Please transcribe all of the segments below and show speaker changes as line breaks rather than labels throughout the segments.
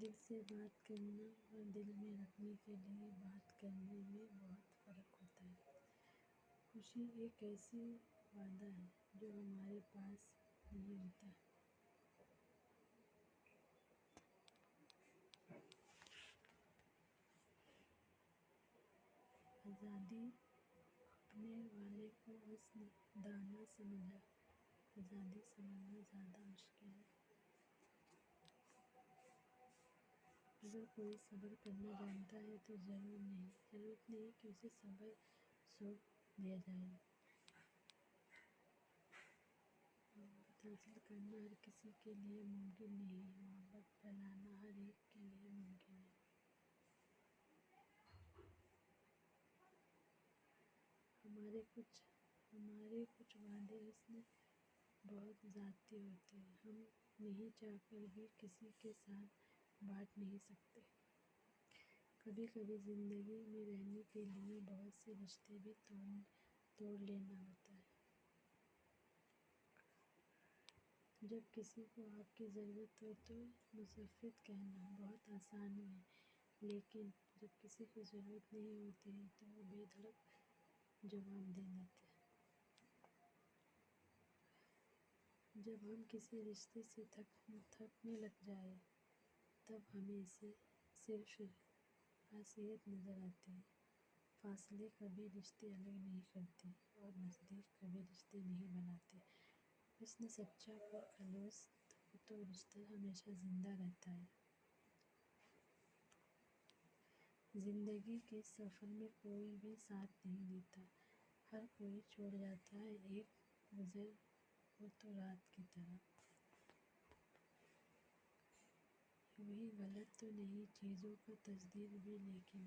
دل سے بات کرنا اور دل میں رکھنے کے لیے بات کرنے میں بہت فرق ہوتا ہے۔ خوشی ایک ایسی وعدہ ہے جو ہمارے پاس نہیں ہوتا۔ آزادی اپنے والے کو حسن دانا سمجھا، آزادی سمجھنا زیادہ مشکل ہے۔ اگر کوئی صبر کرنا جانتا ہے تو ضرورت نہیں کہ اسے صبر سونپ دیا جائے۔ محبت حاصل کرنا ہر کسی کے لیے ممکن نہیں، محبت پھیلانا ہر ایک کے لیے ممکن ہے۔ ہمارے کچھ وعدے حسن بہت ذاتی ہوتے ہیں، ہم نہیں چاہ کر بھی کسی کے ساتھ بانٹ نہیں سکتے۔ کبھی کبھی زندگی میں رہنے کے لیے بہت سے رشتے بھی توڑ لینا ہوتا ہے۔ جب کسی کو آپ کی ضرورت ہو تو مسافر کہنا بہت آسان ہے، لیکن جب کسی کو ضرورت نہیں ہوتی ہے تو وہ بے دھڑک جواب دے دیتے ہیں۔ جب ہم کسی رشتے سے تھکنے لگ جائیں تب ہمیں اسے صرف خاصیت نظر آتی ہے۔ فاصلے کبھی رشتے الگ نہیں کرتے اور نزدیک کبھی رشتے نہیں بناتے۔ حسن سچا اور خلوص ہو تو رشتہ ہمیشہ زندہ رہتا ہے۔ زندگی کے سفر میں کوئی بھی ساتھ نہیں دیتا، ہر کوئی چھوڑ جاتا ہے، ایک گزر ہو تو رات کی طرح۔ یوں ہی غلط تو نہیں چیزوں کا تصدیق بھی، لیکن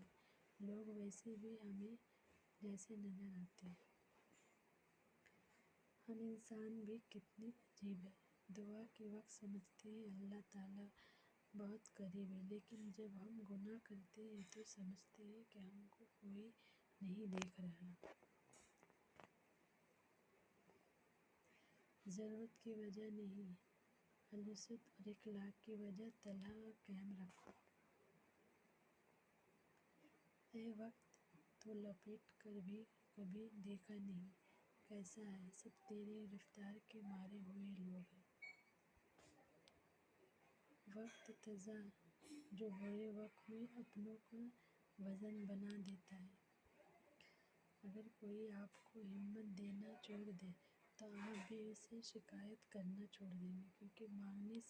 لوگ ویسے بھی ہمیں جیسے نظر آتے ہیں۔ ہم انسان بھی کتنے عجیب ہیں، دعا کے وقت سمجھتے ہیں اللہ تعالیٰ بہت قریب ہے، لیکن جب ہم گناہ کرتے ہیں تو سمجھتے ہیں کہ ہم کو کوئی نہیں دیکھ رہا۔ ضرورت کی وجہ نہیں، خلوص اور اخلاق کی وجہ طلح قائم رکھو۔ اے وقت تو لپیٹ کر بھی کبھی دیکھا نہیں، کیسا ہے سب تیری رفتار کے مارے ہوئے لوگ ہیں۔ وقت تزا جو برے وقت میں اپنوں کا وزن بنا دیتا ہے۔ اگر کوئی آپ کو ہمت دینا چھوڑ دے تو آپ بھی اسے شکایت کرنا چھوڑ دیں گے، کیونکہ مانگنے